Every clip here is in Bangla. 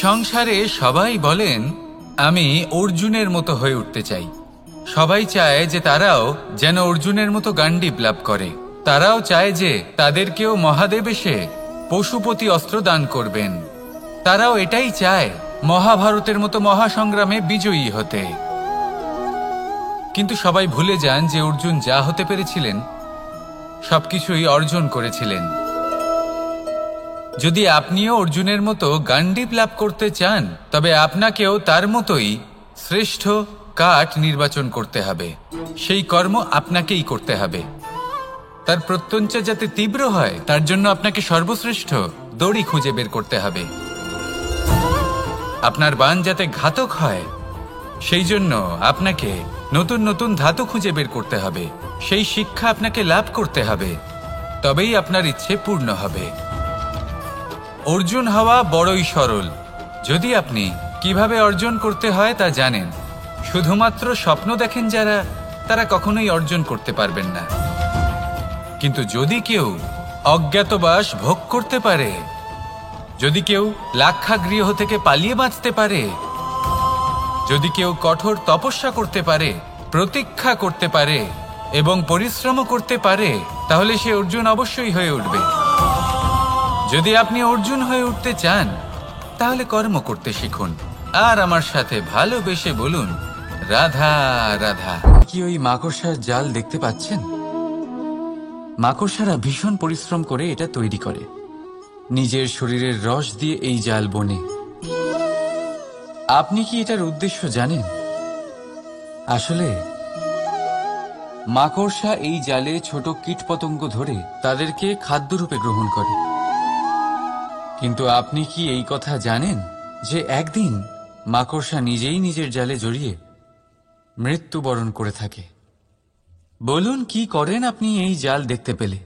সংসারে সবাই বলেন আমি অর্জুনের মতো হয়ে উঠতে চাই। সবাই চায় যে তারাও যেন অর্জুনের মতো গান্ডীব লাভ করে। তারাও চায় যে তাদেরকেও মহাদেব এসে পশুপতি অস্ত্র দান করবেন। তারাও এটাই চায় মহাভারতের মতো মহাসংগ্রামে বিজয়ী হতে। কিন্তু সবাই ভুলে যান যে অর্জুন যা হতে পেরেছিলেন সবকিছুই অর্জন করেছিলেন। যদি আপনিও অর্জুনের মতো গান্ডীব লাভ করতে চান তবে আপনাকেও তার মতোই শ্রেষ্ঠ কাঠ নির্বাচন করতে হবে। সেই কর্ম আপনাকেই করতে হবে। তার প্রত্যঞ্চা যাতে তীব্র হয় তার জন্য আপনাকে সর্বশ্রেষ্ঠ দড়ি খুঁজে বের করতে হবে। আপনার বাণ যাতে ঘাতক হয় সেই জন্য আপনাকে নতুন নতুন ধাতু খুঁজে বের করতে হবে। সেই শিক্ষা আপনাকে লাভ করতে হবে, তবেই আপনার ইচ্ছে পূর্ণ হবে। অর্জুন হওয়া বড়ই সরল যদি আপনি কিভাবে অর্জন করতে হয় তা জানেন। শুধুমাত্র স্বপ্ন দেখেন যারা, তারা কখনোই অর্জন করতে পারবেন না। কিন্তু যদি কেউ অজ্ঞাতবাস ভোগ করতে পারে, যদি কেউ লাক্ষাগৃহ থেকে পালিয়ে বাঁচতে পারে, যদি কেউ কঠোর তপস্যা করতে পারে, প্রতীক্ষা করতে পারে এবং পরিশ্রম করতে পারে, তাহলে সে অর্জুন অবশ্যই হয়ে উঠবে। যদি আপনি অর্জুন হয়ে উঠতে চান তাহলে কর্ম করতে শিখুন আর আমার সাথে ভালোবেসে বলুন রাধা রাধা। কি ওই মাকড়সার জাল দেখতে পাচ্ছেন? মাকড়সারা ভীষণ পরিশ্রম করে এটা তৈরি করে। নিজের শরীরের রস দিয়ে এই জাল বোনে। আপনি কি এটার উদ্দেশ্য জানেন? আসলে মাকড়সা এই জালে ছোট কীটপতঙ্গ ধরে তাদেরকে খাদ্যরূপে গ্রহণ করে। কিন্তু আপনি কি এই কথা জানেন যে একদিন মাকড়সা নিজেই নিজের জালে জড়িয়ে মৃত্যুবরণ করে থাকে? বলুন কি করেন আপনি এই জাল দেখতে পেলে?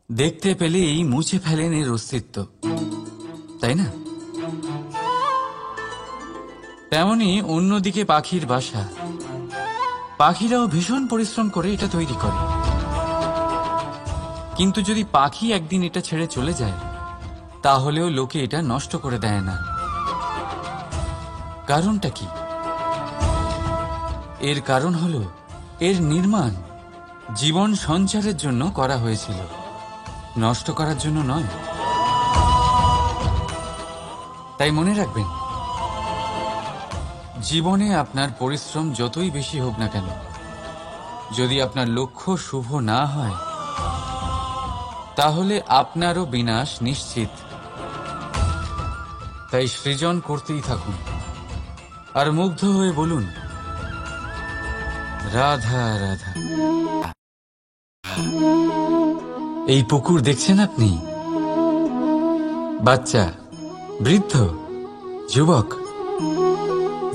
দেখতে পেলেই মুছে ফেলেন এর অস্তিত্ব, তাই না? তেমনি অন্যদিকে পাখির বাসা। পাখিরাও ভীষণ পরিশ্রম করে এটা তৈরি করে। কিন্তু যদি পাখি একদিন এটা ছেড়ে চলে যায় তাহলেও লোকে এটা নষ্ট করে দেয় না। কারণটা কি? এর কারণ হলো এর নির্মাণ জীবন সঞ্চারের জন্য করা হয়েছিল, নষ্ট করার জন্য নয়। তাই মনে রাখবেন, জীবনে আপনার পরিশ্রম যতই বেশি হোক না কেন, যদি আপনার লক্ষ্য শুভ না হয় তাহলে আপনারও বিনাশ নিশ্চিত। তাই সৃজন করতেই থাকুন আর মুগ্ধ হয়ে বলুন রাধা রাধা। এই পুকুর দেখছেন আপনি? বাচ্চা, বৃদ্ধ, যুবক,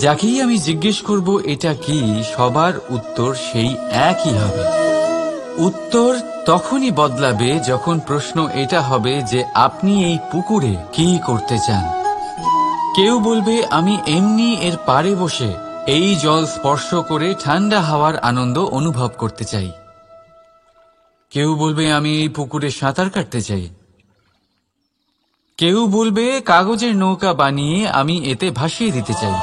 যাকেই আমি জিজ্ঞেস করব এটা কি, সবার উত্তর সেই একই হবে। উত্তর তখনই বদলাবে যখন প্রশ্ন এটা হবে যে আপনি এই পুকুরে কি করতে চান। কেউ বলবে আমি এমনি এর পাড়ে বসে এই জল স্পর্শ করে ঠান্ডা হাওয়ার আনন্দ অনুভব করতে চাই। কেউ বলবে আমি এই পুকুরে সাঁতার কাটতে চাই। কেউ বলবে কাগজের নৌকা বানিয়ে আমি এতে ভাসিয়ে দিতে চাই।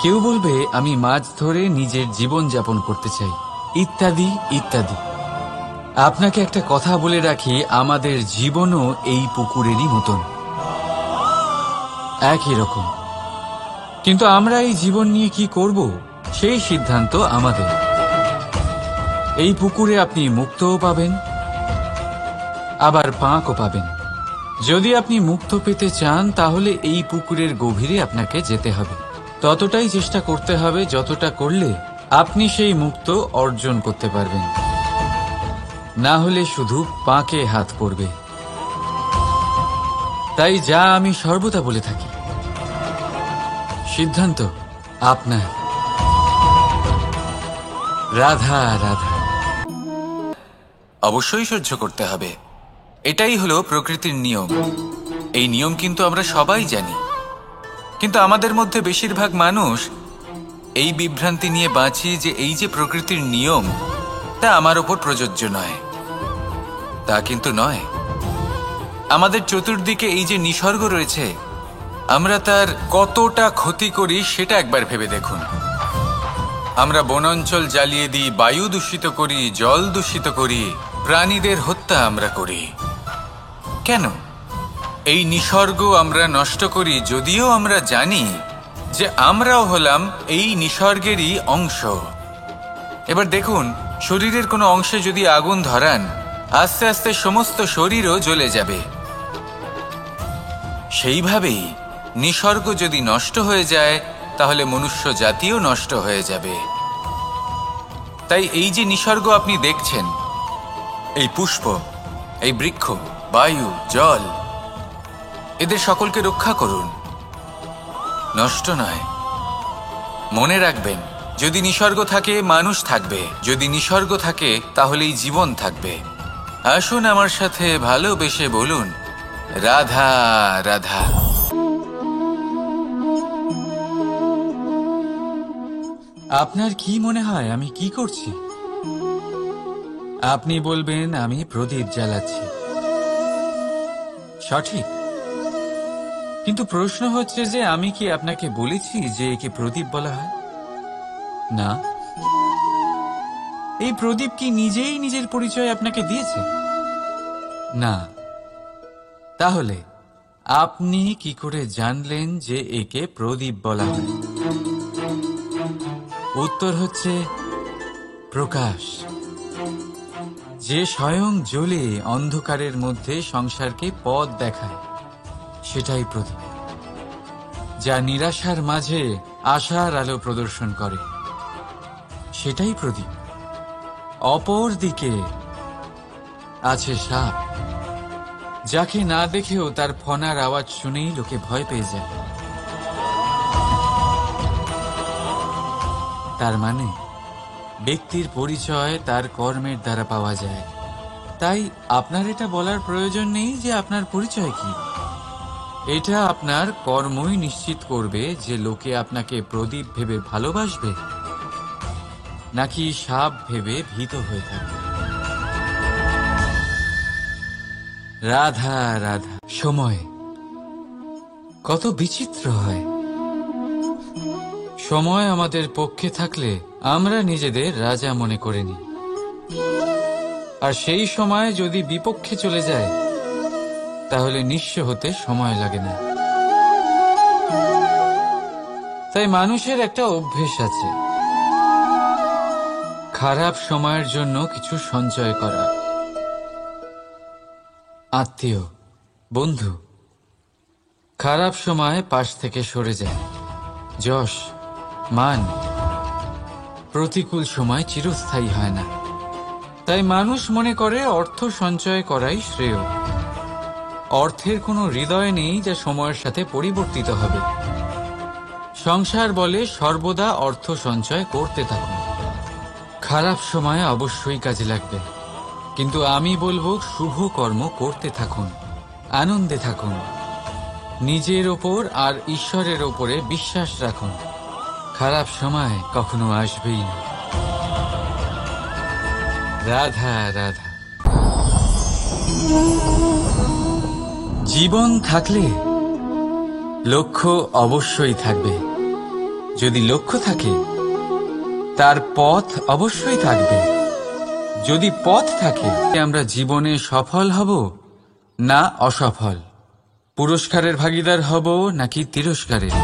কেউ বলবে আমি মাছ ধরে নিজের জীবন যাপন করতে চাই, ইত্যাদি ইত্যাদি। আপনাকে একটা কথা বলে রাখি, আমাদের জীবনও এই পুকুরেরই মতন, একই রকম। কিন্তু আমরা এই জীবন নিয়ে কি করব সেই সিদ্ধান্ত আমাদের। এই পুকুরে আপনি মুক্তও পাবেন, আবার পাঁকও পাবেন। যদি আপনি মুক্ত পেতে চান তাহলে এই পুকুরের গভীরে আপনাকে যেতে হবে। ততটাই চেষ্টা করতে হবে যতটা করলে আপনি সেই মুক্ত অর্জন করতে পারবেন। না হলে শুধু পাঁকে হাত পড়বে। তাই যা আমি সর্বদা বলে থাকি, সিদ্ধান্ত আপনার। রাধা রাধা। অবশ্যই সহ্য করতে হবে, এটাই হলো প্রকৃতির নিয়ম। এই নিয়ম কিন্তু আমরা সবাই জানি, কিন্তু আমাদের মধ্যে বেশিরভাগ মানুষ এই বিভ্রান্তি নিয়ে বাঁচি যে এই যে প্রকৃতির নিয়ম তা আমার ওপর প্রযোজ্য নয়। তা কিন্তু নয়। আমাদের চতুর্দিকে এই যে নিসর্গ রয়েছে, আমরা তার কতটা ক্ষতি করি সেটা একবার ভেবে দেখুন। আমরা বনাঞ্চল জ্বালিয়ে দিই, বায়ু দূষিত করি, জল দূষিত করি, প্রাণীদের হত্যা আমরা করি। কেন? এই নিসর্গ আমরা নষ্ট করি, যদিও আমরা জানি যে আমরাও হলাম এই নিসর্গেরই অংশ। এবার দেখুন, শরীরের কোনো অংশে যদি আগুন ধরান, আস্তে আস্তে সমস্ত শরীরও জ্বলে যাবে। সেইভাবেই নিসর্গ যদি নষ্ট হয়ে যায়, তাহলে মনুষ্য জাতিও নষ্ট হয়ে যাবে। তাই এই যে নিসর্গ আপনি দেখছেন, এই পুষ্প, এই বৃক্ষ, বায়ু, জল, এদের সকলকে রক্ষা করুন, নষ্ট নয়। মনে রাখবেন, যদি নিসর্গ থাকে মানুষ থাকবে, যদি নিসর্গ থাকে তাহলেই জীবন থাকবে। আসুন আমার সাথে ভালোবেসে বলুন, রাধা রাধা। আপনার কি মনে হয় আমি কি করছি? আপনি বলবেন আমি প্রদীপ জ্বালাচ্ছি, সঠিক। কিন্তু প্রশ্ন হচ্ছে যে আমি কি আপনাকে বলেছি যে একে প্রদীপ বলা হয়? না। এই প্রদীপ কি নিজেই নিজের পরিচয় আপনাকে দিয়েছে? না। তাহলে আপনি কি করে জানলেন যে একে প্রদীপ বলা হয়? উত্তর হচ্ছে প্রকাশ, যে স্বয়ং জ্বলে অন্ধকারের মধ্যে সংসারকে পথ দেখায়, সেটাই প্রদীপ। যা নিরাশার মাঝে আশার আলো প্রদর্শন করে, সেটাই প্রদীপ। অপর দিকে আছে সাপ, যাকে না দেখেও তার ফনার আওয়াজ শুনেই লোকে ভয় পেয়ে যায়। তার মানে ব্যক্তির পরিচয় তার কর্মের দ্বারা পাওয়া যায়। তাই আপনার এটা বলার প্রয়োজন নেই যে আপনার পরিচয় কি। এটা আপনার কর্মই নিশ্চিত করবে যে লোকে আপনাকে প্রদীপ ভেবে ভালোবাসবে নাকি সাপ ভেবে ভীত হয়ে থাকবে। রাধা রাধা। সময় কত বিচিত্র হয়। সময় আমাদের পক্ষে থাকলে আমরা নিজেদের রাজা মনে করে নিই, আর সেই সময় যদি বিপক্ষে চলে যায় তাহলে নিঃস্ব হতে সময় লাগে না। তাই মানুষের একটা অভ্যেস আছে, খারাপ সময়ের জন্য কিছু সঞ্চয় করা। আত্মীয়, বন্ধু খারাপ সময় পাশ থেকে সরে যায়। যশ, মান প্রতিকূল সময় চিরস্থায়ী হয় না। তাই মানুষ মনে করে অর্থ সঞ্চয় করাই শ্রেয়। অর্থের কোনো হৃদয় নেই যা সময়ের সাথে পরিবর্তিত হবে। সংসার বলে সর্বদা অর্থ সঞ্চয় করতে থাকুন। খারাপ সময় অবশ্যই কাজে লাগবে, কিন্তু আমি বলবো শুভ কর্ম করতে থাকুন, আনন্দে থাকুন, নিজের ওপর আর ঈশ্বরের ওপরে বিশ্বাস রাখুন। খারাপ সময় কখনো আসবেই না। রাধা রাধা। জীবন থাকলে লক্ষ্য অবশ্যই থাকবে। যদি লক্ষ্য থাকে তার পথ অবশ্যই থাকবে। যদি পথ থাকে, আমরা জীবনে সফল হব না অসফল, পুরস্কারের ভাগীদার হব নাকি তিরস্কারের।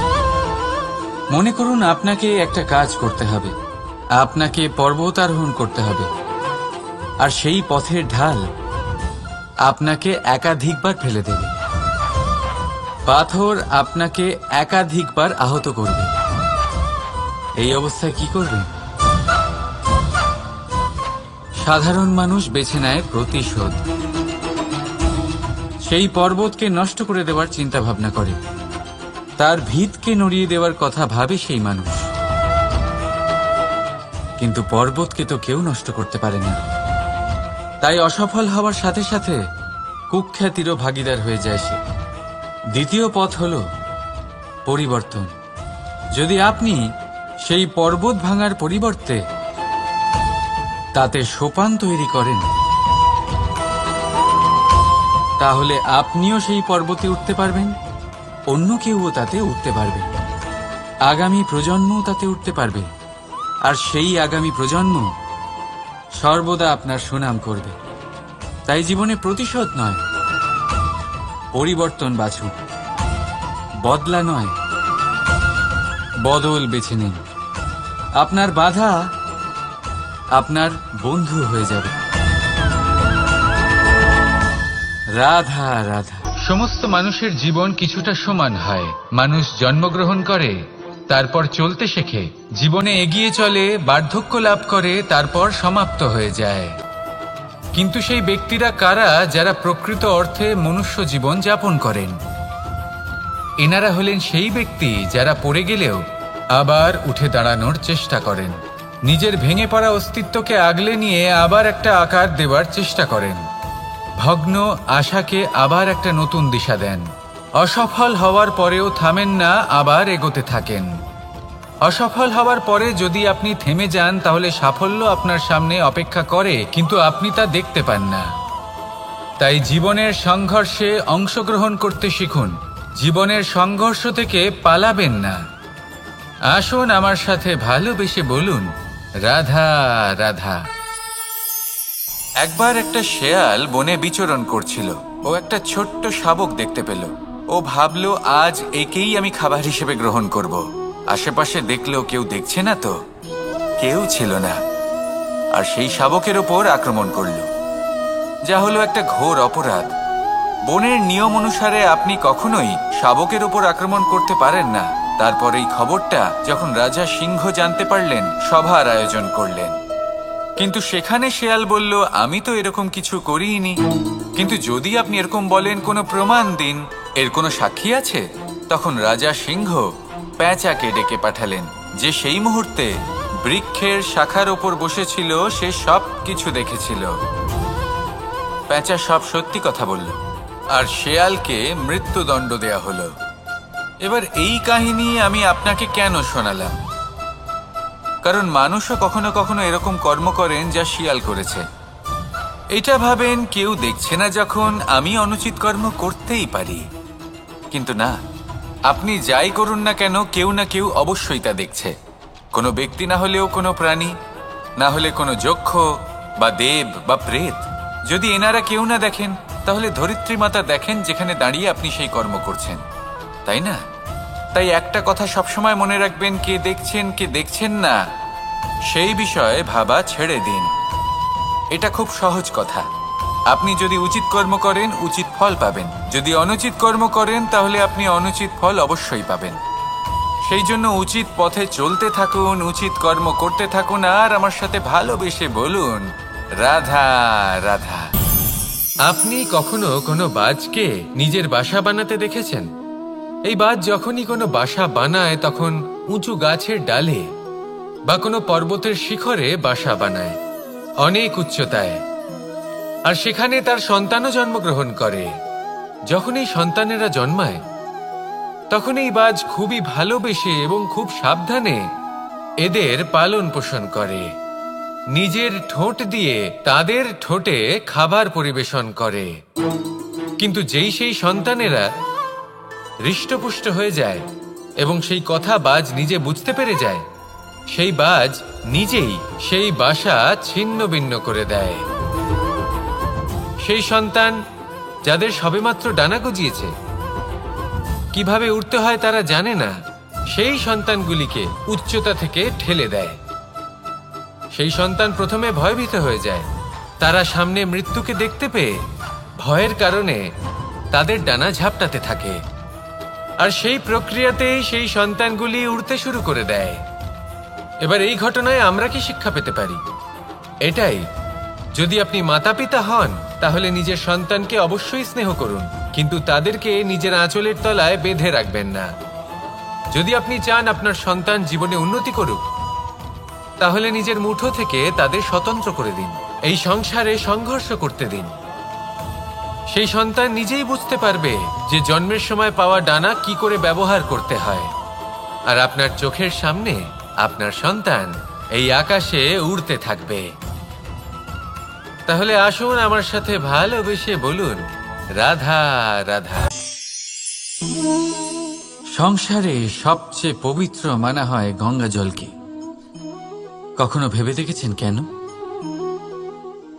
মনে করুন আপনাকে একটা কাজ করতে হবে, আপনাকে পর্বত আরোহণ করতে হবে, আর সেই পথের ঢাল আপনাকে একাধিকবার ফেলে দেবে। পাথর আপনাকে একাধিকবার আহত করবে। এই অবস্থায় কি করবেন? সাধারণ মানুষ বেছে নেয় প্রতিশোধ। সেই পর্বতকে নষ্ট করে দেওয়ার চিন্তা ভাবনা করে, তার ভিতকে নড়িয়ে দেওয়ার কথা ভাবে সেই মানুষ। কিন্তু পর্বতকে তো কেউ নষ্ট করতে পারে না। তাই অসফল হওয়ার সাথে সাথে কুখ্যাতিরও ভাগীদার হয়ে যায় সে। দ্বিতীয় পথ হল পরিবর্তন। যদি আপনি সেই পর্বত ভাঙার পরিবর্তে তাতে সোপান তৈরি করেন, তাহলে আপনিও সেই পর্বতে উঠতে পারবেন, অন্য কেউও তাতে উঠতে পারবে, আগামী প্রজন্মও তাতে উঠতে পারবে, আর সেই আগামী প্রজন্ম সর্বদা আপনার সুনাম করবে। তাই জীবনে প্রতিশোধ নয়, পরিবর্তন বাছুন, বদলা নয়, বদল বেছে নিন। আপনার বাধা আপনার বন্ধু হয়ে যাবে। রাধা রাধা। সমস্ত মানুষের জীবন কিছুটা সমান হয়। মানুষ জন্মগ্রহণ করে, তারপর চলতে শেখে, জীবনে এগিয়ে চলে, বার্ধক্য লাভ করে, তারপর সমাপ্ত হয়ে যায়। কিন্তু সেই ব্যক্তিরা কারা যারা প্রকৃত অর্থে মনুষ্য জীবন যাপন করেন? এনারা হলেন সেই ব্যক্তি যারা পড়ে গেলেও আবার উঠে দাঁড়ানোর চেষ্টা করেন, নিজের ভেঙে পড়া অস্তিত্বকে আগলে নিয়ে আবার একটা আকার দেবার চেষ্টা করেন, ভগ্ন আশাকে আবার একটা নতুন দিশা দেন, অসফল হওয়ার পরেও থামেন না, আবার এগোতে থাকেন। অসফল হওয়ার পরে যদি আপনি থেমে যান তাহলে সাফল্য আপনার সামনে অপেক্ষা করে, কিন্তু আপনি তা দেখতে পান না। তাই জীবনের সংঘর্ষে অংশগ্রহণ করতে শিখুন, জীবনের সংঘর্ষ থেকে পালাবেন না। আসুন আমার সাথে ভালোবেসে বলুন, রাধা রাধা। একবার একটা শেয়াল বনে বিচরণ করছিল। ও একটা ছোট্ট শাবক দেখতে পেল। ও ভাবল, আজ একেই আমি খাবার হিসেবে গ্রহণ করব। আশেপাশে দেখলো কেউ দেখছে না, তো কেউ ছিল না, আর সেই শাবকের ওপর আক্রমণ করল, যা হলো একটা ঘোর অপরাধ। বনের নিয়ম অনুসারে আপনি কখনোই শাবকের ওপর আক্রমণ করতে পারেন না। তারপর এই খবরটা যখন রাজা সিংহ জানতে পারলেন, সভার আয়োজন করলেন। কিন্তু সেখানে শেয়াল বলল, আমি তো এরকম কিছু করিনি। কিন্তু যদি আপনি এরকম বলেন, কোনো প্রমাণ দিন, এর কোনো সাক্ষী আছে? তখন রাজা সিংহ পেঁচাকে ডেকে পাঠালেন, যে সেই মুহূর্তে বৃক্ষের শাখার ওপর বসেছিল, সে সব কিছু দেখেছিল। পেঁচা সব সত্যি কথা বলল, আর শেয়ালকে মৃত্যুদণ্ড দেয়া হলো। এবার এই কাহিনী আমি আপনাকে কেন শোনালাম? কারণ মানুষও কখনো কখনো এরকম কর্ম করেন যা শিয়াল করেছে। এটা ভাবেন কেউ দেখছে না, যখন আমি অনুচিত কর্ম করতেই পারি। কিন্তু না, আপনি যাই করুন না কেন, কেউ না কেউ অবশ্যই তা দেখছে। কোনো ব্যক্তি না হলেও কোনো প্রাণী, না হলে কোনো যক্ষ বা দেব বা প্রেত। যদি এনারা কেউ না দেখেন, তাহলে ধরিত্রী মাতা দেখেন, যেখানে দাঁড়িয়ে আপনি সেই কর্ম করছেন, তাই না? তাই একটা কথা সবসময় মনে রাখবেন, কে দেখছেন কে দেখছেন না সেই বিষয়ে ভাবা ছেড়ে দিন। এটা খুব সহজ কথা। আপনি যদি উচিত কর্ম করেন, উচিত ফল পাবেন। যদি অনুচিত কর্ম করেন, তাহলে আপনি অনুচিত ফল অবশ্যই পাবেন। সেই জন্য উচিত পথে চলতে থাকুন, উচিত কর্ম করতে থাকুন, আর আমার সাথে ভালোবেসে বলুন, রাধা রাধা। আপনি কখনো কোনো বাজকে নিজের বাসা বানাতে দেখেছেন? এই বাজ যখনই কোনো বাসা বানায়, তখন উঁচু গাছের ডালে বা কোনো পর্বতের শিখরে বাসা বানায়, অনেক উচ্চতায়, আর সেখানে তার সন্তানও জন্মগ্রহণ করে। যখন এই সন্তানেরা জন্মায়, তখন এই বাজ খুবই ভালোবেসে এবং খুব সাবধানে এদের পালন পোষণ করে, নিজের ঠোঁট দিয়ে তাদের ঠোঁটে খাবার পরিবেশন করে। কিন্তু যেই সেই সন্তানেরা হৃষ্টপুষ্ট হয়ে যায় এবং সেই কথা বাজ নিজে বুঝতে পেরে যায়, সেই বাজ নিজেই সেই বাসা ছিন্ন ভিন্ন করে দেয়। সেই সন্তান যাদের সবেমাত্র ডানা গজিয়েছে, কিভাবে উড়তে হয় তারা জানে না, সেই সন্তানগুলিকে উচ্চতা থেকে ঠেলে দেয়। সেই সন্তান প্রথমে ভয়ভীত হয়ে যায়। তারা সামনে মৃত্যুকে দেখতে পেয়ে ভয়ের কারণে তাদের ডানা ঝাপটাতে থাকে, আর সেই প্রক্রিয়াতেই সেই সন্তানগুলি উড়তে শুরু করে দেয়। এবার এই ঘটনায় আমরা কি শিক্ষা পেতে পারি? এটাই, যদি আপনি মাতা পিতা হন, তাহলে নিজের সন্তানকে অবশ্যই স্নেহ করুন, কিন্তু তাদেরকে নিজের আঁচলের তলায় বেঁধে রাখবেন না। যদি আপনি চান আপনার সন্তান জীবনে উন্নতি করুক, তাহলে নিজের মুঠো থেকে তাদের স্বতন্ত্র করে দিন, এই সংসারে সংঘর্ষ করতে দিন। সেই সন্তান নিজেই বুঝতে পারবে যে জন্মের সময় পাওয়া ডানা কি করে ব্যবহার করতে হয়, আর আপনার চোখের সামনে আপনার সন্তান এই আকাশে উড়তে থাকবে। তাহলে আসুন আমার সাথে ভালোবেসে বলুন, রাধা রাধা। সংসারে সবচেয়ে পবিত্র মানা হয় গঙ্গা জলকে। কখনো ভেবে দেখেছেন কেন?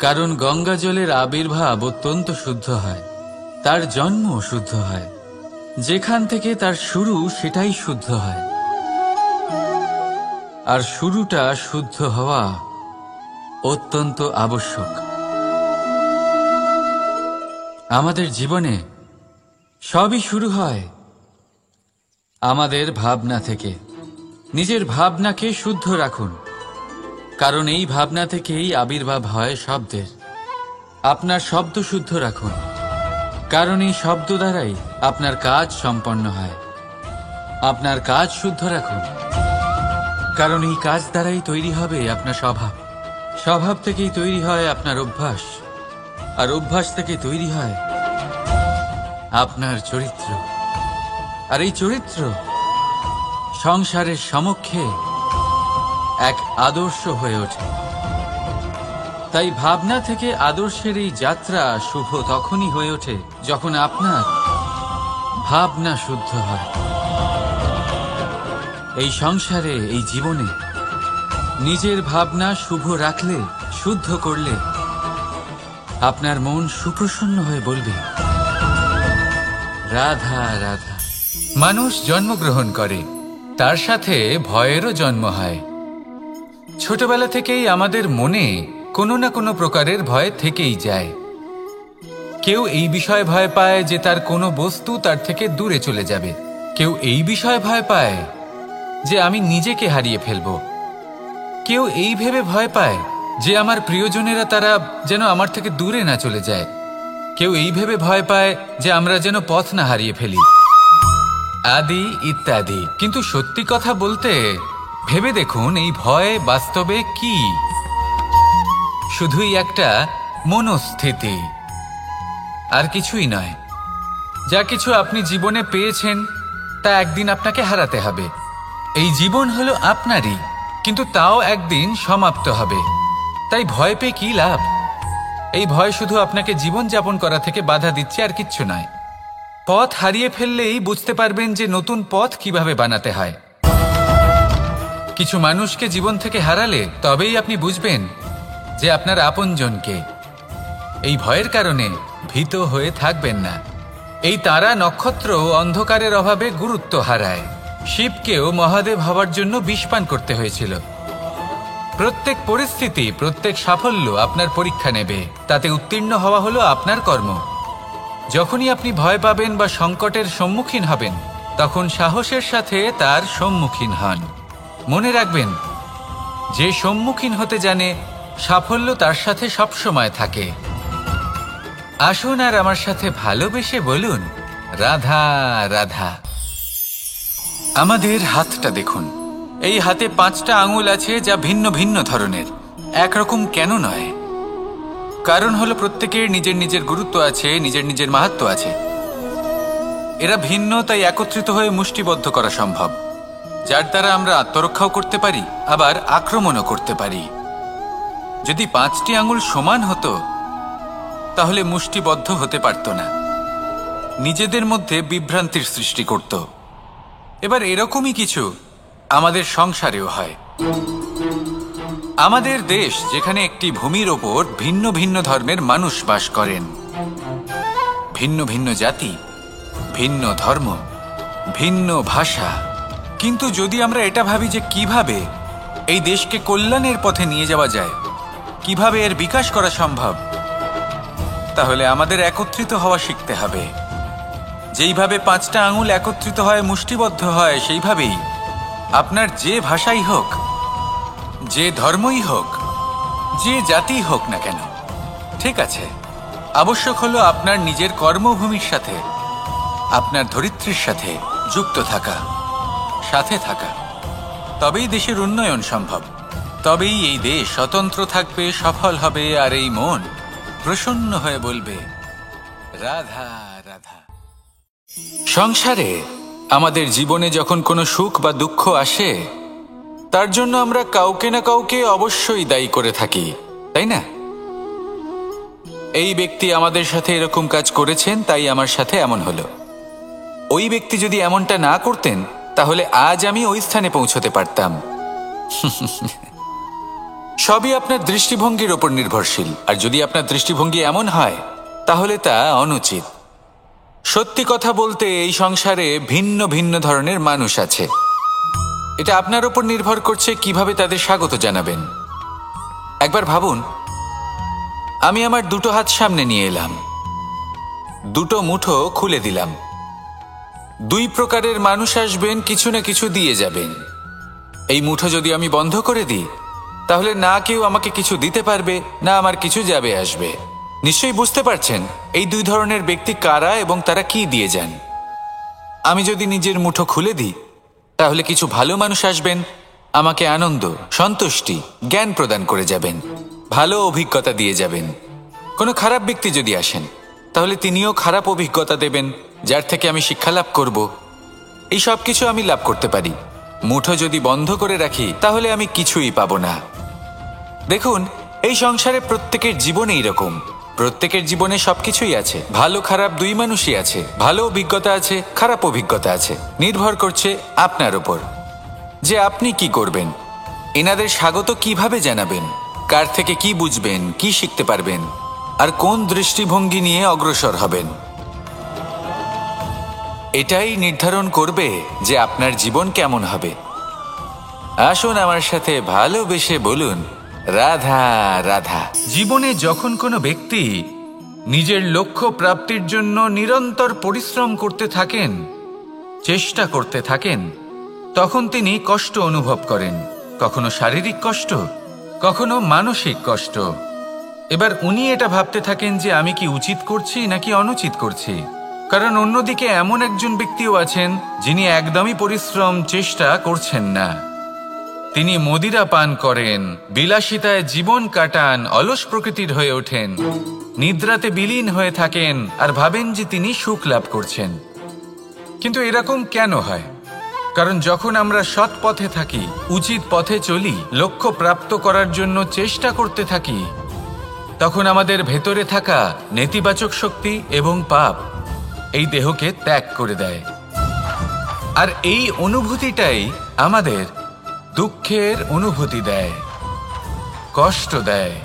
কারণ গঙ্গা জলের আবির্ভাব অত্যন্ত শুদ্ধ হয়, তার জন্ম শুদ্ধ হয়, যেখান থেকে তার শুরু সেটাই শুদ্ধ হয়। আর শুরুটা শুদ্ধ হওয়া অত্যন্ত আবশ্যক। আমাদের জীবনে সবই শুরু হয় আমাদের ভাবনা থেকে। নিজের ভাবনাকে শুদ্ধ রাখুন, কারণ এই ভাবনা থেকেই আবির্ভাব হয় শব্দের। আপনার শব্দ শুদ্ধ রাখুন, কারণ এই শব্দ দ্বারাই আপনার কাজ সম্পন্ন হয়। আপনার কাজ শুদ্ধ রাখুন, কারণ এই কাজ দ্বারাই তৈরি হবে আপনার স্বভাব। স্বভাব থেকেই তৈরি হয় আপনার অভ্যাস, আর অভ্যাস থেকে তৈরি হয় আপনার চরিত্র। আর এই চরিত্র সংসারের সমক্ষে এক আদর্শ হয়ে ওঠে। তাই ভাবনা থেকে আদর্শের এই যাত্রা শুভ তখনই হয়ে ওঠে যখন আপনার ভাবনা শুদ্ধ হয়। এই সংসারে, এই জীবনে নিজের ভাবনা শুভ রাখলে, শুদ্ধ করলে আপনার মন সুপ্রসন্ন হয়ে বলবে রাধা রাধা। মানুষ জন্মগ্রহণ করে, তার সাথে ভয়েরও জন্ম হয়। ছোটবেলা থেকেই আমাদের মনে কোনো না কোনো প্রকারের ভয় থেকেই যায়। কেউ এই বিষয়ে ভয় পায় যে তার কোনো বস্তু তার থেকে দূরে চলে যাবে। কেউ এই বিষয়ে ভয় পায় যে আমি নিজেকে হারিয়ে ফেলব। কেউ এই ভেবে ভয় পায় যে আমার প্রিয়জনেরা তারা যেন আমার থেকে দূরে না চলে যায়। কেউ এই ভেবে ভয় পায় যে আমরা যেন পথ না হারিয়ে ফেলি, আদি ইত্যাদি। কিন্তু সত্যি কথা বলতে, ভেবে দেখুন এই ভয় বাস্তবে কি? শুধুই একটা মনস্থিতি, আর কিছুই নয়। যা কিছু আপনি জীবনে পেয়েছেন তা একদিন আপনাকে হারাতে হবে। এই জীবন হলো আপনারই, কিন্তু তাও একদিন সমাপ্ত হবে। তাই ভয় পেয়ে কি লাভ? এই ভয় শুধু আপনাকে জীবন যাপন করা থেকে বাধা দিচ্ছে, আর কিচ্ছু নয়। পথ হারিয়ে ফেললেই বুঝতে পারবেন যে নতুন পথ কিভাবে বানাতে হয়। কিছু মানুষকে জীবন থেকে হারালে তবেই আপনি বুঝবেন যে আপনার আপনজনকে। এই ভয়ের কারণে ভীত হয়ে থাকবেন না। এই তারা নক্ষত্র অন্ধকারের অভাবে গুরুত্ব হারায়। শিবকেও মহাদেব হওয়ার জন্য বিষ পান করতে হয়েছিল। প্রত্যেক পরিস্থিতি, প্রত্যেক সাফল্য আপনার পরীক্ষা নেবে। তাতে উত্তীর্ণ হওয়া হলো আপনার কর্ম। যখনই আপনি ভয় পাবেন বা সংকটের সম্মুখীন হবেন, তখন সাহসের সাথে তার সম্মুখীন হন। মনে রাখবেন, যে সম্মুখীন হতে জানে সাফল্য তার সাথে সবসময় থাকে। আসুন আর আমার সাথে ভালোবেসে বলুন রাধা রাধা। আমাদের হাতটা দেখুন। এই হাতে 5টা আঙুল আছে, যা ভিন্ন ভিন্ন ধরনের। একরকম কেন নয়? কারণ হলো প্রত্যেকের নিজের নিজের গুরুত্ব আছে, নিজের নিজের মাহাত্ম্য আছে। এরা ভিন্ন, তাই একত্রিত হয়ে মুষ্টিবদ্ধ করা সম্ভব, যার দ্বারা আমরা আত্মরক্ষাও করতে পারি, আবার আক্রমণও করতে পারি। যদি 5টি আঙুল সমান হতো তাহলে মুষ্টিবদ্ধ হতে পারত না, নিজেদের মধ্যে বিভ্রান্তির সৃষ্টি করত। এবার এরকমই কিছু আমাদের সংসারেও হয়। আমাদের দেশ, যেখানে একটি ভূমির ওপর ভিন্ন ভিন্ন ধর্মের মানুষ বাস করেন, ভিন্ন ভিন্ন জাতি, ভিন্ন ধর্ম, ভিন্ন ভাষা। কিন্তু যদি আমরা এটা ভাবি যে কিভাবে এই দেশকে কল্যাণের পথে নিয়ে যাওয়া যায়, কিভাবে এর বিকাশ করা সম্ভব, তাহলে আমাদের একত্রিত হওয়া শিখতে হবে। যেইভাবে 5টা আঙুল একত্রিত হয়, মুষ্টিবদ্ধ হয়, সেইভাবেই আপনার যে ভাষাই হোক, যে ধর্মই হোক, যে জাতি হোক না কেন, ঠিক আছে, আবশ্যক হলো আপনার নিজের কর্মভূমির সাথে, আপনার ধরিত্রীর সাথে যুক্ত থাকা, সাথে থাকা। তবেই দেশের উন্নয়ন সম্ভব। তবেই এই দেশ স্বতন্ত্র থাকবে, সফল হবে, আর এই মন প্রসন্ন হয়ে বলবে রাধা রাধা। সংসারে আমাদের জীবনে যখন কোনো সুখ বা দুঃখ আসে, তার জন্য আমরা কাউকে না কাউকে অবশ্যই দায়ী করে থাকি, তাই না? এই ব্যক্তি আমাদের সাথে এরকম কাজ করেছেন, তাই আমার সাথে এমন হলো। ওই ব্যক্তি যদি এমনটা না করতেন তাহলে আজ আমি ওই স্থানে পৌঁছতে পারতাম। সবই আপনার দৃষ্টিভঙ্গির ওপর নির্ভরশীল, আর যদি আপনার দৃষ্টিভঙ্গি এমন হয় তাহলে তা অনুচিত। সত্যি কথা বলতে এই সংসারে ভিন্ন ভিন্ন ধরনের মানুষ আছে। এটা আপনার ওপর নির্ভর করছে কিভাবে তাদের স্বাগত জানাবেন। একবার ভাবুন, আমি আমার দুটো হাত সামনে নিয়ে এলাম, দুটো মুঠো খুলে দিলাম। দুই প্রকারের মানুষ আসবেন, কিছু না কিছু দিয়ে যাবেন। এই মুঠো যদি আমি বন্ধ করে দিই তাহলে না কেউ আমাকে কিছু দিতে পারবে, না আমার কিছু যাবে আসবে। নিশ্চয়ই বুঝতে পারছেন এই দুই ধরনের ব্যক্তি কারা এবং তারা কি দিয়ে যান। আমি যদি নিজের মুঠো খুলে দিই তাহলে কিছু ভালো মানুষ আসবেন, আমাকে আনন্দ, সন্তুষ্টি, জ্ঞান প্রদান করে যাবেন, ভালো অভিজ্ঞতা দিয়ে যাবেন। কোনো খারাপ ব্যক্তি যদি আসেন তাহলে তিনিও খারাপ অভিজ্ঞতা দেবেন, যার থেকে আমি শিক্ষা লাভ করব। এই সব কিছু আমি লাভ করতে পারি। মুঠো যদি বন্ধ করে রাখি তাহলে আমি কিছুই পাবো না। দেখুন, এই সংসারে প্রত্যেকের জীবনে এইরকম। প্রত্যেকের জীবনে সবকিছুই আছে, ভালো খারাপ দুই মানুষই আছে। ভালো অভিজ্ঞতা আছে, খারাপ অভিজ্ঞতা আছে। নির্ভর করছে আপনার উপর যে আপনি কি করবেন, এনাদের স্বাগত কিভাবে জানাবেন, কার থেকে কি বুঝবেন, কি শিখতে পারবেন, আর কোন দৃষ্টিভঙ্গি নিয়ে অগ্রসর হবেন। এটাই নির্ধারণ করবে যে আপনার জীবন কেমন হবে। আসুন আমার সাথে ভালোবেসে বলুন, রাধা রাধা। জীবনে যখন কোনো ব্যক্তি নিজের লক্ষ্য প্রাপ্তির জন্য নিরন্তর পরিশ্রম করতে থাকেন, চেষ্টা করতে থাকেন, তখন তিনি কষ্ট অনুভব করেন। কখনো শারীরিক কষ্ট, কখনো মানসিক কষ্ট। এবার উনি এটা ভাবতে থাকেন যে আমি কি উচিত করছি নাকি অনুচিত করছি। কারণ অন্যদিকে এমন একজন ব্যক্তিও আছেন যিনি একদমই পরিশ্রম, চেষ্টা করছেন না। তিনি মদিরা পান করেন, বিলাসিতায় জীবন কাটান, অলস প্রকৃতির হয়ে ওঠেন, নিদ্রাতে বিলীন হয়ে থাকেন আর ভাবেন যে তিনি সুখ লাভ করছেন। কিন্তু এরকম কেন হয়? কারণ যখন আমরা সৎ পথে থাকি, উচিত পথে চলি, লক্ষ্য প্রাপ্ত করার জন্য চেষ্টা করতে থাকি, তখন আমাদের ভেতরে থাকা নেতিবাচক শক্তি এবং পাপ এই দেহকে ত্যাগ করে দেয়। আর এই অনুভূতিটাই আমাদের দুঃখের অনুভূতি দেয়, কষ্ট দেয়।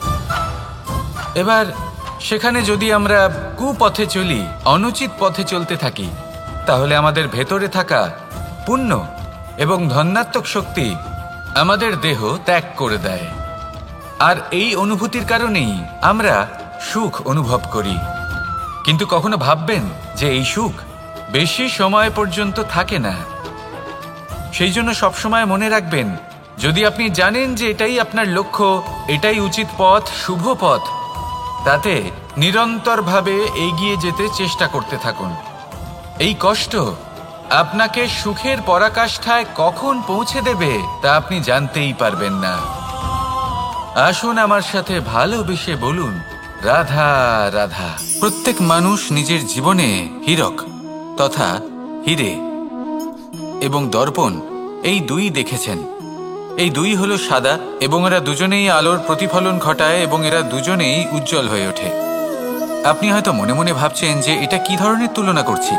এবার সেখানে যদি আমরা কুপথে চলি, অনুচিত পথে চলতে থাকি, তাহলে আমাদের ভেতরে থাকা পুণ্য এবং ধনাত্মক শক্তি আমাদের দেহ ত্যাগ করে দেয়। আর এই অনুভূতির কারণেই আমরা সুখ অনুভব করি। কিন্তু কখনো ভাববেন যে এই সুখ বেশি সময় পর্যন্ত থাকে না। সেই জন্য সবসময় মনে রাখবেন, যদি আপনি জানেন যে এটাই আপনার লক্ষ্য, এটাই উচিত পথ, শুভ পথ, তাতে নিরন্তরভাবে এগিয়ে যেতে চেষ্টা করতে থাকুন। এই কষ্ট আপনাকে সুখের পরাকাষ্ঠায় কখন পৌঁছে দেবে তা আপনি জানতেই পারবেন না। আসুন আমার সাথে ভালোবেসে বলুন, রাধা রাধা। প্রত্যেক মানুষ নিজের জীবনে হীরক তথা হিরে এবং দর্পণ এই দুই দেখেছেন। এই দুই হলো সাদা এবং এরা দুজনেই আলোর প্রতিফলন ঘটায় এবং এরা দুজনেই উজ্জ্বল হয়ে ওঠে। আপনি হয়তো মনে মনে ভাবছেন যে এটা কি ধরনের তুলনা করছি।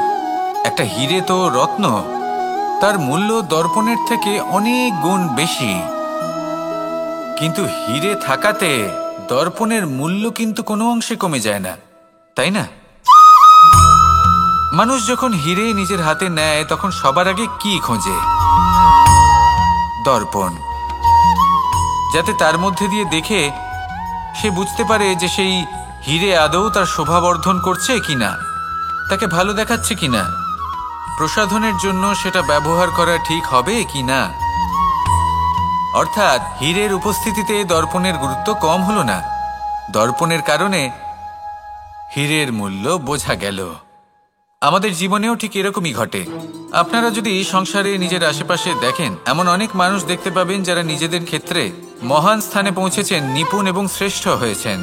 একটা হিরে তো রত্ন, তার মূল্য দর্পণের থেকে অনেক গুণ বেশি। কিন্তু হিরে থাকাতে দর্পণের মূল্য কিন্তু কোনো অংশে কমে যায় না, তাই না? মানুষ যখন হিরে নিজের হাতে নেয় তখন সবার আগে কি খোঁজে? দর্পণ, যাতে তার মধ্যে দিয়ে দেখে সে বুঝতে পারে যে সেই হিরে আদৌ তার শোভাবর্ধন করছে কিনা, তাকে ভালো দেখাচ্ছে কিনা, প্রসাধনের জন্য সেটা ব্যবহার করা ঠিক হবে কিনা। অর্থাৎ হীরের উপস্থিতিতে দর্পণের গুরুত্ব কম হলো না। দর্পণের কারণে হীরের মূল্য বোঝা গেল। আমাদের জীবনেও ঠিক এরকমই ঘটে। আপনারা যদি সংসারে নিজের আশেপাশে দেখেন, এমন অনেক মানুষ দেখতে পাবেন যারা নিজেদের ক্ষেত্রে মহান স্থানে পৌঁছেছেন, নিপুণ এবং শ্রেষ্ঠ হয়েছেন।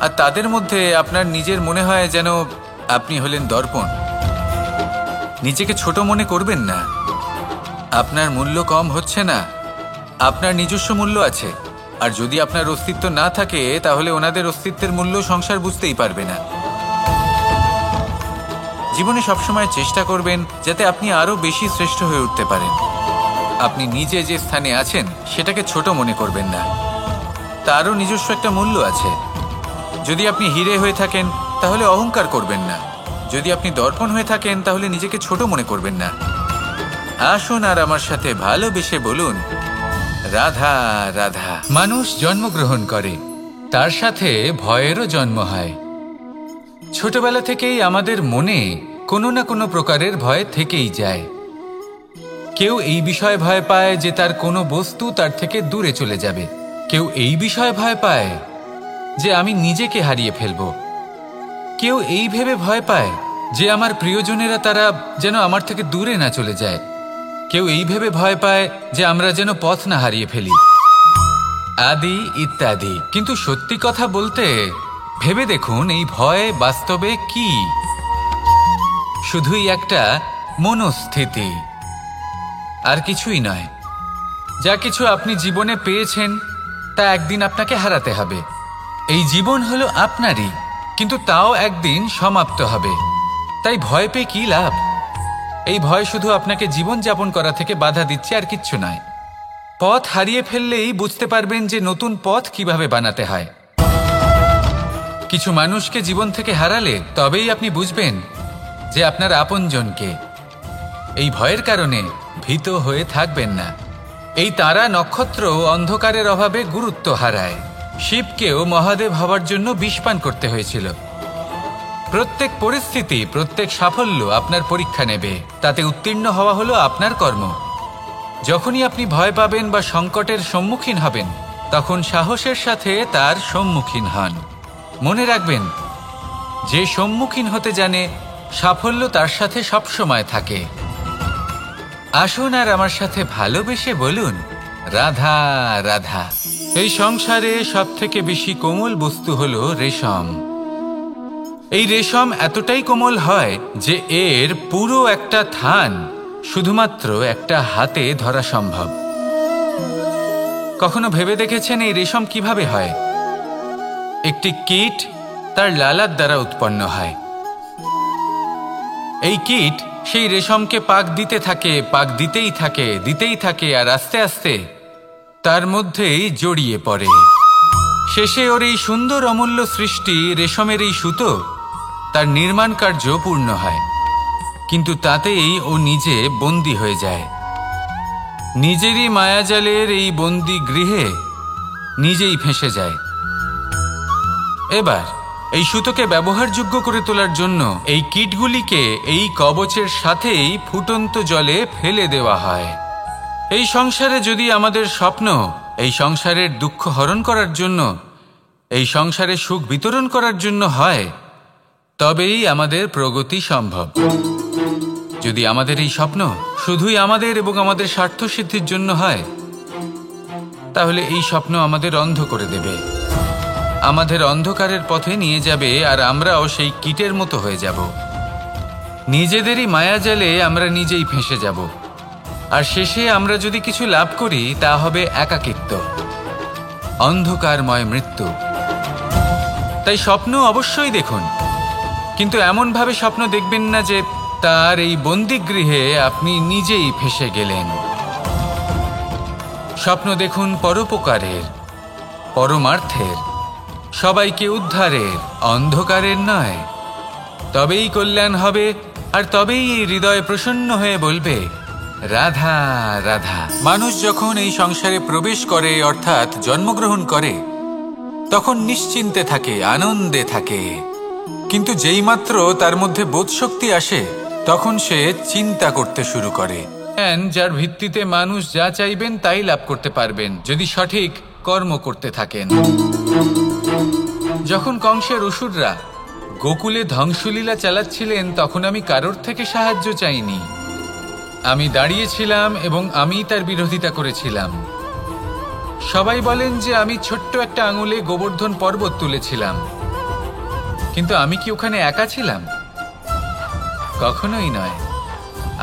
আর তাদের মধ্যে আপনার নিজের মনে হয় যেন আপনি হলেন দর্পণ। নিজেকে ছোট মনে করবেন না। আপনার মূল্য কম হচ্ছে না, আপনার নিজস্ব মূল্য আছে। আর যদি আপনার অস্তিত্ব না থাকে তাহলে ওনাদের অস্তিত্বের মূল্য সংসার বুঝতেই পারবে না। জীবনে সবসময় চেষ্টা করবেন যাতে আপনি আরো বেশি শ্রেষ্ঠ হয়ে উঠতে পারেন। আপনি নিজে যে স্থানে আছেন সেটাকে ছোট মনে করবেন না, তারও নিজস্ব একটা মূল্য আছে। যদি আপনি হিরে হয়ে থাকেন তাহলে অহংকার করবেন না, যদি আপনি দর্পণ হয়ে থাকেন তাহলে নিজেকে ছোট মনে করবেন না। আসুন আর আমার সাথে ভালোবেসে বলুন, রাধা রাধা। মানুষ জন্মগ্রহণ করে, তার সাথে ভয়েরও জন্ম হয়। ছোটবেলা থেকেই আমাদের মনে কোনো না কোনো প্রকারের ভয় থেকেই যায়। কেউ এই বিষয়ে ভয় পায় যে তার কোনো বস্তু তার থেকে দূরে চলে যাবে, কেউ এই বিষয়ে ভয় পায় যে আমি নিজেকে হারিয়ে ফেলব, কেউ এই ভেবে ভয় পায় যে আমার প্রিয়জনেরা তারা যেন আমার থেকে দূরে না চলে যায়, কেউ এই ভেবে ভয় পায় যে আমরা যেন পথ না হারিয়ে ফেলি, আদি ইত্যাদি। কিন্তু সত্যি কথা বলতে ভেবে দেখুন, এই ভয় বাস্তবে কি? শুধুই একটা মনস্থিতি, আর কিছুই নয়। যা কিছু আপনি জীবনে পেয়েছেন তা একদিন আপনাকে হারাতে হবে। এই জীবন হলো আপনারই, কিন্তু তাও একদিন সমাপ্ত হবে। তাই ভয় পেয়ে কি লাভ? এই ভয় শুধু আপনাকে জীবনযাপন করা থেকে বাধা দিচ্ছে, আর কিচ্ছু নয়। পথ হারিয়ে ফেললেই বুঝতে পারবেন যে নতুন পথ কিভাবে বানাতে হয়। কিছু মানুষকে জীবন থেকে হারালে তবেই আপনি বুঝবেন যে আপনার আপনজনকে। এই ভয়ের কারণে ভীত হয়ে থাকবেন না। এই তারা নক্ষত্র অন্ধকারের অভাবে গুরুত্ব হারায়। শিবকেও মহাদেব হওয়ার জন্য বিষ পান করতে হয়েছিল। প্রত্যেক পরিস্থিতি, প্রত্যেক সাফল্য আপনার পরীক্ষা নেবে, তাতে উত্তীর্ণ হওয়া হলো আপনার কর্ম। যখনই আপনি ভয় পাবেন বা সংকটের সম্মুখীন হবেন, তখন সাহসের সাথে তার সম্মুখীন হন। মনে রাখবেন, যে সম্মুখীন হতে জানে সাফল্য তার সাথে সবসময় থাকে। আসুন আর আমার সাথে ভালোবেসে বলুন, রাধা রাধা। এই সংসারে সব থেকে বেশি কোমল বস্তু হলো রেশম। এই রেশম এতটাই কোমল হয় যে এর পুরো একটা থান শুধুমাত্র একটা হাতে ধরা সম্ভব। কখনো ভেবে দেখেছেন এই রেশম কিভাবে হয়? একটি কীট তার লালার দ্বারা উৎপন্ন হয়। এই কীট সেই রেশমকে পাক দিতে থাকে, পাক দিতেই থাকে, দিতেই থাকে, আর আস্তে আস্তে তার মধ্যেই জড়িয়ে পড়ে। শেষে ওর এই সুন্দর অমূল্য সৃষ্টি রেশমের এই সুতো, তার নির্মাণ কার্য পূর্ণ হয়। কিন্তু তাতেই ও নিজে বন্দী হয়ে যায়। নিজেরই মায়াজালের এই বন্দী গৃহে নিজেই ফেঁসে যায়। এবার এই সুতোকে ব্যবহারযোগ্য করে তোলার জন্য এই কীটগুলিকে এই কবচের সাথেই ফুটন্ত জলে ফেলে দেওয়া হয়। এই সংসারে যদি আমাদের স্বপ্ন এই সংসারের দুঃখ হরণ করার জন্য, এই সংসারে সুখ বিতরণ করার জন্য হয়, তবেই আমাদের প্রগতি সম্ভব। যদি আমাদের এই স্বপ্ন শুধুই আমাদের এবং আমাদের স্বার্থ সিদ্ধির জন্য হয়, তাহলে এই স্বপ্ন আমাদের অন্ধ করে দেবে, আমাদের অন্ধকারের পথে নিয়ে যাবে, আর আমরাও সেই কীটের মতো হয়ে যাব। নিজেদেরই মায়াজালে আমরা নিজেই ফেঁসে যাব, আর শেষে আমরা যদি কিছু লাভ করি তা হবে একাকিত্ব, অন্ধকারময় মৃত্যু। তাই স্বপ্ন অবশ্যই দেখুন, কিন্তু এমনভাবে স্বপ্ন দেখবেন না যে তার এই বন্দিগৃহে আপনি নিজেই ফেঁসে গেলেন। স্বপ্ন দেখুন পরোপকারের, পরমার্থের, সবাইকে উদ্ধারের, অন্ধকারের নয়। তবেই কল্যাণ হবে, আর তবেই এই হৃদয় প্রসন্ন হয়ে বলবে, রাধা রাধা। মানুষ যখন এই সংসারে প্রবেশ করে, অর্থাৎ জন্মগ্রহণ করে, তখন নিশ্চিন্তে থাকে, আনন্দে থাকে। কিন্তু যেইমাত্র তার মধ্যে বোধশক্তি আসে, তখন সে চিন্তা করতে শুরু করে। যার ভিত্তিতে মানুষ যা চাইবেন তাই লাভ করতে পারবেন, যদি সঠিক কর্ম করতে থাকেন। যখন কংসের অসুররা গোকুলে ধ্বংসলীলা চালাচ্ছিলেন, তখন আমি কারোর থেকে সাহায্য চাইনি। আমি দাঁড়িয়েছিলাম এবং আমি তার বিরোধিতা করেছিলাম। সবাই বলেন যে আমি ছোট্ট একটা আঙুলে গোবর্ধন পর্বত তুলেছিলাম, কিন্তু আমি কি ওখানে একা ছিলাম? কখনোই নয়।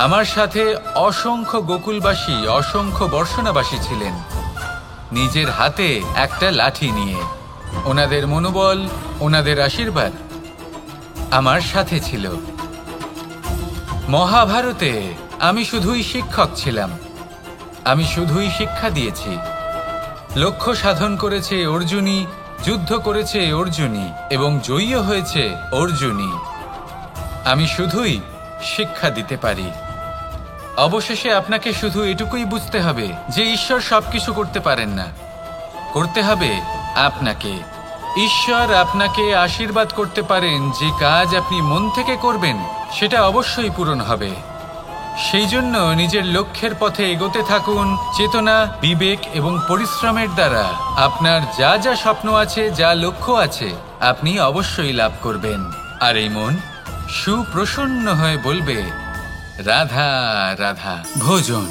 আমার সাথে অসংখ্য গোকুলবাসী, অসংখ্য বর্ষণাবাসী ছিলেন। নিজের হাতে একটা লাঠি নিয়ে। ওনাদের মনোবল, ওনাদের আশীর্বাদ আমার সাথে ছিল। মহাভারতে আমি শুধুই শিক্ষক ছিলাম, আমি শুধুই শিক্ষা দিয়েছি। লক্ষ্য সাধন করেছে অর্জুনই, যুদ্ধ করেছে অর্জুনই এবং জয়ী হয়েছে অর্জুনই। আমি শুধুই শিক্ষা দিতে পারি। অবশেষে আপনাকে শুধু এটুকুই বুঝতে হবে যে ঈশ্বর সবকিছু করতে পারেন না, করতে হবে আপনাকে। ঈশ্বর আপনাকে আশীর্বাদ করতে পারেন, যে কাজ আপনি মন থেকে করবেন সেটা অবশ্যই পূরণ হবে। সেই জন্য নিজের লক্ষ্যের পথে এগোতে থাকুন। চেতনা, বিবেক এবং পরিশ্রমের দ্বারা আপনার যা যা স্বপ্ন আছে, যা লক্ষ্য আছে, আপনি অবশ্যই লাভ করবেন। আর এই মন সুপ্রসন্ন হয়ে বলবে, রাধা রাধা। ভোজন।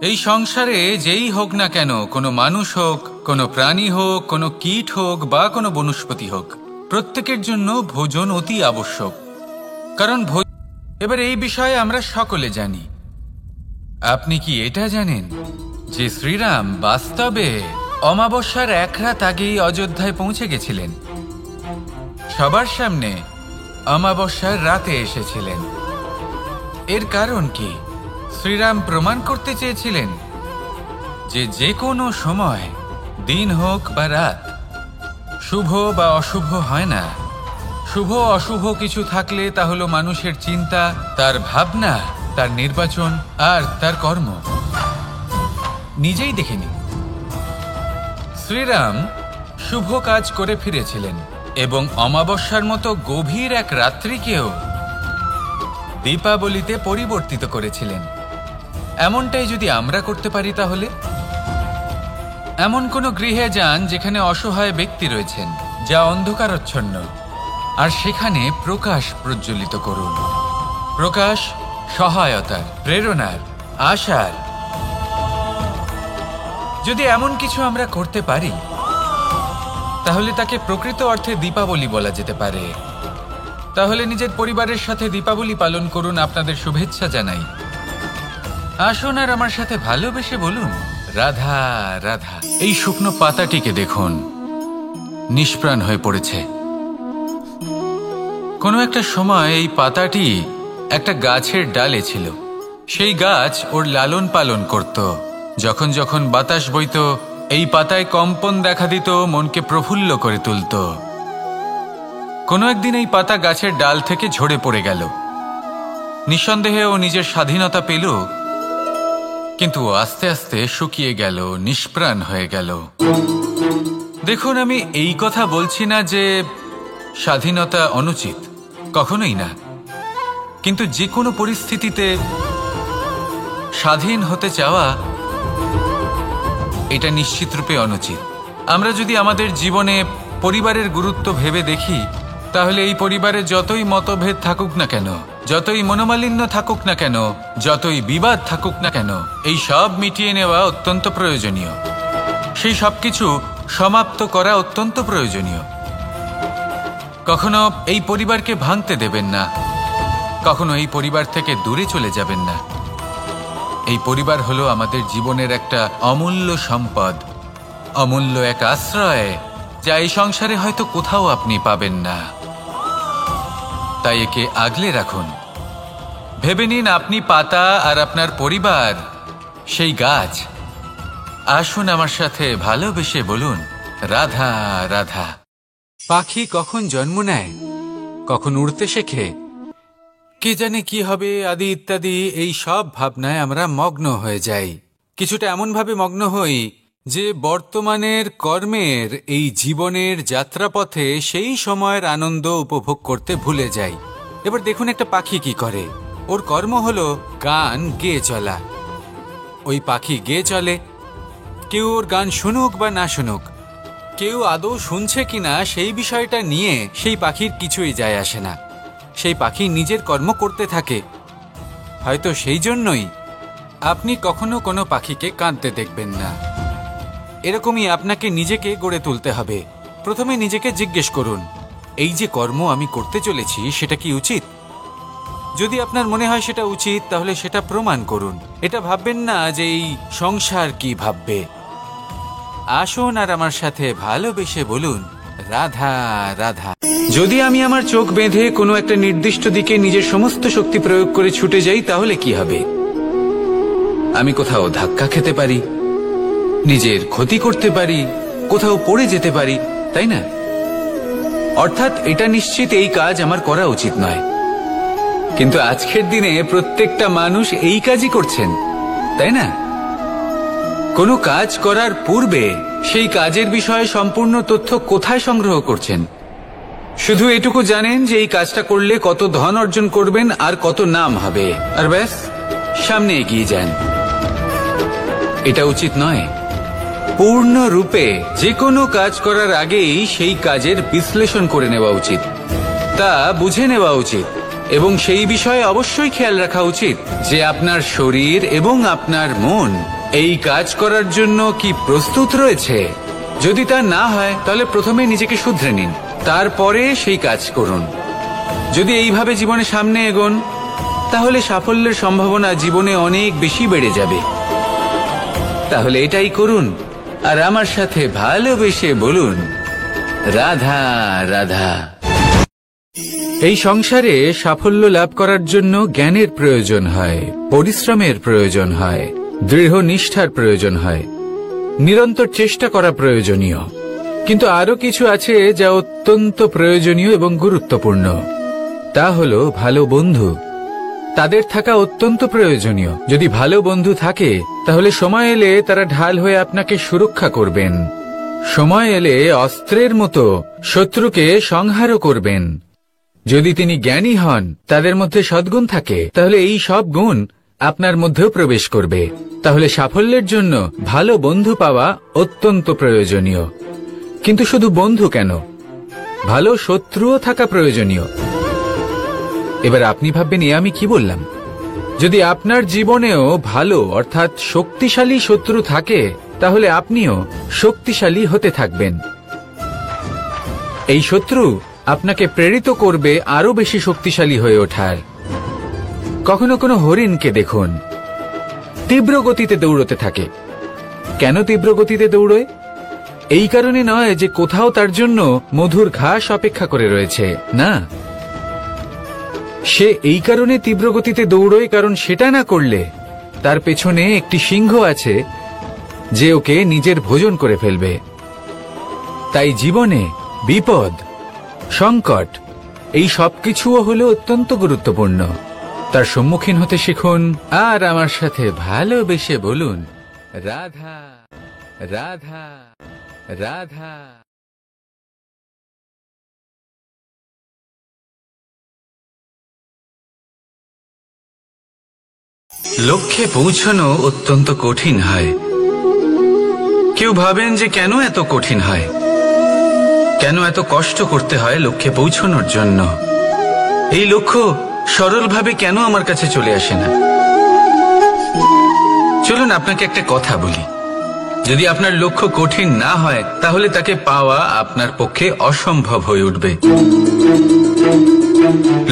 এই সংসারে যেই হোক না কেন, কোনো মানুষ হোক, কোনো প্রাণী হোক, কোনো কীট হোক বা কোনো বনস্পতি হোক, প্রত্যেকের জন্য ভোজন অতি আবশ্যক। কারণ এবার এই বিষয়ে আমরা সকলে জানি। আপনি কি এটা জানেন যে শ্রীরাম বাস্তবে অমাবস্যার এক রাত আগেই অযোধ্যায় পৌঁছে গেছিলেন? সবার সামনে অমাবস্যার রাতে এসেছিলেন। এর কারণ কি? শ্রীরাম প্রমাণ করতে চেয়েছিলেন যে যে কোনো সময়, দিন হোক বা রাত, শুভ বা অশুভ হয় না। শুভ অশুভ কিছু থাকলে তা হলো মানুষের চিন্তা, তার ভাবনা, তার নির্বাচন আর তার কর্ম। নিজেই দেখে নিন, শ্রীরাম শুভ কাজ করে ফিরেছিলেন এবং অমাবস্যার মতো গভীর এক রাত্রিকেও দীপাবলিতে পরিবর্তিত করেছিলেন। এমনটাই যদি আমরা করতে পারি, তাহলে এমন কোনো গৃহে যান যেখানে অসহায় ব্যক্তি রয়েছেন, যা অন্ধকারাচ্ছন্ন, আর সেখানে প্রকাশ প্রজ্বলিত করুন। প্রকাশ সহায়তার, প্রেরণার, আশার। যদি এমন কিছু আমরা করতে পারি, তাহলে তাকে প্রকৃত অর্থে দীপাবলি বলা যেতে পারে। তাহলে নিজের পরিবারের সাথে দীপাবলি পালন করুন। আপনাদের শুভেচ্ছা জানাই। আসুন আর আমার সাথে ভালোবেসে বলুন, রাধা রাধা। এই শুকনো পাতাটিকে দেখুন, নিষ্প্রাণ হয়ে পড়েছে। কোনো একটা সময় এই পাতাটি একটা গাছের ডালে ছিল। সেই গাছ ওর লালন পালন করত। যখন যখন বাতাস বইত, এই পাতায় কম্পন দেখা দিত, মনকে প্রফুল্ল করে তুলত। কোনো একদিন এই পাতা গাছের ডাল থেকে ঝরে পড়ে গেল। নিঃসন্দেহে ও নিজের স্বাধীনতা পেল, কিন্তু আস্তে আস্তে শুকিয়ে গেল, নিষ্প্রাণ হয়ে গেল। দেখুন, আমি এই কথা বলছি না যে স্বাধীনতা অনুচিত, কখনোই না। কিন্তু যে কোনো পরিস্থিতিতে স্বাধীন হতে চাওয়া, এটা নিশ্চিতরূপে অনুচিত। আমরা যদি আমাদের জীবনে পরিবারের গুরুত্ব ভেবে দেখি, তাহলে এই পরিবারে যতই মতভেদ থাকুক না কেন, যতই মনোমালিন্য থাকুক না কেন, যতই বিবাদ থাকুক না কেন, এই সব মিটিয়ে নেওয়া অত্যন্ত প্রয়োজনীয়। সেই সব কিছু সমাপ্ত করা অত্যন্ত প্রয়োজনীয়। কখনো এই পরিবারকে ভাঙতে দেবেন না, কখনো এই পরিবার থেকে দূরে চলে যাবেন না। এই পরিবার হলো আমাদের জীবনের একটা অমূল্য সম্পদ, অমূল্য এক আশ্রয়, যা এই সংসারে হয়তো কোথাও আপনি পাবেন না। তাই একে আগলে রাখুন। ভেবে নিন, আপনি পাতা আর আপনার পরিবার সেই গাছ। আসুন আমার সাথে ভালোবেসে বলুন, রাধা রাধা। পাখি কখন জন্ম নেয়, কখন উড়তে শেখে, কে জানে কি হবে আদি ইত্যাদি, এই সব ভাবনায় আমরা মগ্ন হয়ে যাই। কিছুটা এমনভাবে মগ্ন হই যে বর্তমানের কর্মের এই জীবনের যাত্রাপথে সেই সময়ের আনন্দ উপভোগ করতে ভুলে যাই। এবার দেখুন একটা পাখি কি করে। ওর কর্ম হলো গান গেয়ে চলা। ওই পাখি গেয়ে চলে, কেউ ওর গান শুনুক বা না শুনুক, কেউ আদৌ শুনছে কিনা সেই বিষয়টা নিয়ে সেই পাখির কিছুই যায় আসে না। সেই পাখি নিজের কর্ম করতে থাকে। হয়তো সেই জন্যই আপনি কখনো কোনো পাখিকে কাঁদতে দেখবেন না। এরকমই আপনাকে নিজেকে গড়ে তুলতে হবে। প্রথমে নিজেকে জিজ্ঞেস করুন, এই যে কর্ম আমি করতে চলেছি সেটা কি উচিত? যদি আপনার মনে হয় সেটা উচিত, তাহলে সেটা প্রমাণ করুন। এটা ভাববেন না যে এই সংসার কি ভাববে, আসুন আর আমার সাথে ভালোবেসে বলুন, রাধা রাধা। যদি আমি আমার চোখ বেঁধে কোনো একটা নির্দিষ্ট দিকে নিজের সমস্ত শক্তি প্রয়োগ করে ছুটে যাই, তাহলে কি হবে? আমি কোথাও ধাক্কা খেতে পারি, নিজের ক্ষতি করতে পারি, কোথাও পড়ে যেতে পারি, তাই না? অর্থাৎ এটা নিশ্চিত এই কাজ আমার করা উচিত নয়। কিন্তু আজকের দিনে প্রত্যেকটা মানুষ এই কাজই করছেন, তাই না? কোনো কাজ করার পূর্বে সেই কাজের বিষয়ে সম্পূর্ণ তথ্য কোথায় সংগ্রহ করছেন? শুধু এটুকু জানেন যে এই কাজটা করলে কত ধন অর্জন করবেন আর কত নাম হবে, আর ব্যাস সামনে এগিয়ে যান। এটা উচিত নয়। পূর্ণরূপে যে কোনো কাজ করার আগেই সেই কাজের বিশ্লেষণ করে নেওয়া উচিত, তা বুঝে নেওয়া উচিত, এবং সেই বিষয়ে অবশ্যই খেয়াল রাখা উচিত যে আপনার শরীর এবং আপনার মন এই কাজ করার জন্য কি প্রস্তুত রয়েছে। যদি তা না হয় তাহলে প্রথমে নিজেকে শুধরে নিন, তারপরে সেই কাজ করুন। যদি এইভাবে জীবনে সামনে এগোন, তাহলে সাফল্যের সম্ভাবনা জীবনে অনেক বেশি বেড়ে যাবে। তাহলে এটাই করুন আর আমার সাথে ভালোবেসে বলুন, রাধা রাধা। এই সংসারে সাফল্য লাভ করার জন্য জ্ঞানের প্রয়োজন হয়, পরিশ্রমের প্রয়োজন হয়, দৃঢ় নিষ্ঠার প্রয়োজন হয়, নিরন্তর চেষ্টা করা প্রয়োজনীয়। কিন্তু আরো কিছু আছে যা অত্যন্ত প্রয়োজনীয় এবং গুরুত্বপূর্ণ। তা হলো ভালো বন্ধু। তাদের থাকা অত্যন্ত প্রয়োজনীয়। যদি ভালো বন্ধু থাকে তাহলে সময় এলে তারা ঢাল হয়ে আপনাকে সুরক্ষা করবেন। সময় এলে অস্ত্রের মতো শত্রুকে সংহারও করবেন। যদি তিনি জ্ঞানী হন, তাদের মধ্যে সদ্গুণ থাকে, তাহলে এই সব গুণ আপনার মধ্যেও প্রবেশ করবে। তাহলে সাফল্যের জন্য ভালো বন্ধু পাওয়া অত্যন্ত প্রয়োজনীয়। কিন্তু শুধু বন্ধু কেন, ভালো শত্রুও থাকা প্রয়োজনীয়। এবার আপনি ভাববেন, এ আমি কি বললাম? যদি আপনার জীবনেও ভালো অর্থাৎ শক্তিশালী শত্রু থাকে, তাহলে আপনিও শক্তিশালী হতে থাকবেন। এই শত্রু আপনাকে প্রেরিত করবে আরো বেশি শক্তিশালী হয়ে ওঠার। কখনো কোনো হরিণকে দেখুন, তীব্র গতিতে দৌড়তে থাকে। কেন তীব্র গতিতে দৌড়য়? এই কারণে নয় যে কোথাও তার জন্য মধুর ঘাস অপেক্ষা করে রয়েছে, না। সে এই কারণে তীব্র গতিতে দৌড়য় কারণ সেটা না করলে তার পেছনে একটি সিংহ আছে যে ওকে নিজের ভোজন করে ফেলবে। তাই জীবনে বিপদ, সংকট, এই সবকিছুও হলো অত্যন্ত গুরুত্বপূর্ণ। তার সম্মুখীন হতে শিখুন আর আমার সাথে ভালোবেসে বলুন, রাধা রাধা রাধা। লক্ষ্যে পৌঁছানো অত্যন্ত কঠিন হয়। কেউ ভাবেন যে কেন এত কঠিন হয়, কেন এত কষ্ট করতে হয় লক্ষ্যে পৌঁছানোর জন্য। এই লক্ষ্য সরলভাবে কেন আমার কাছে চলে আসে না? চলুন আপনাকে একটা কথা বলি, যদি আপনার লক্ষ্য কঠিন না হয় তাহলে তাকে পাওয়া আপনার পক্ষে অসম্ভব হয়ে উঠবে।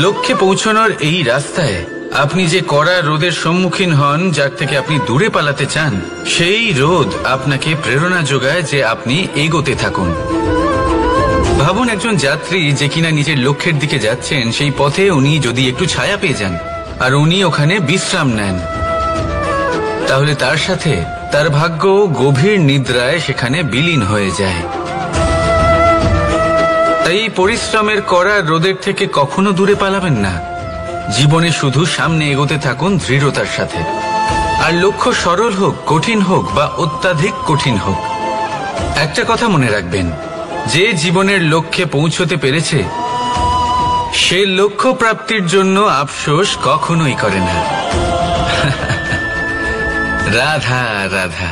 লক্ষ্যে পৌঁছানোর এই রাস্তায় আপনি যে কড়া রোদের সম্মুখীন হন, যার থেকে আপনি দূরে পালাতে চান, সেই রোদ আপনাকে প্রেরণা যোগায় যে আপনি এগোতে থাকুন। ভাবুন একজন যাত্রী যে কিনা নিজের লক্ষ্যের দিকে যাচ্ছেন, সেই পথে উনি যদি একটু ছায়া পেয়ে যান আর উনি ওখানে বিশ্রাম নেন, তাহলে তার সাথে তার ভাগ্য গভীর নিদ্রায় সেখানে বিলীন হয়ে যায়। তাই পরিশ্রমের কড়া রোদের থেকে কখনো দূরে পালাবেন না। জীবনে শুধু সামনে এগোতে থাকুন দৃঢ়তার সাথে। আর লক্ষ্য সরল হোক, কঠিন হোক বা অত্যাধিক কঠিন হোক, একটা কথা মনে রাখবেন, যে জীবনের লক্ষ্যে পৌঁছতে পেরেছে সে লক্ষ্য প্রাপ্তির জন্য আফসোস কখনোই করে না। রাধা রাধা।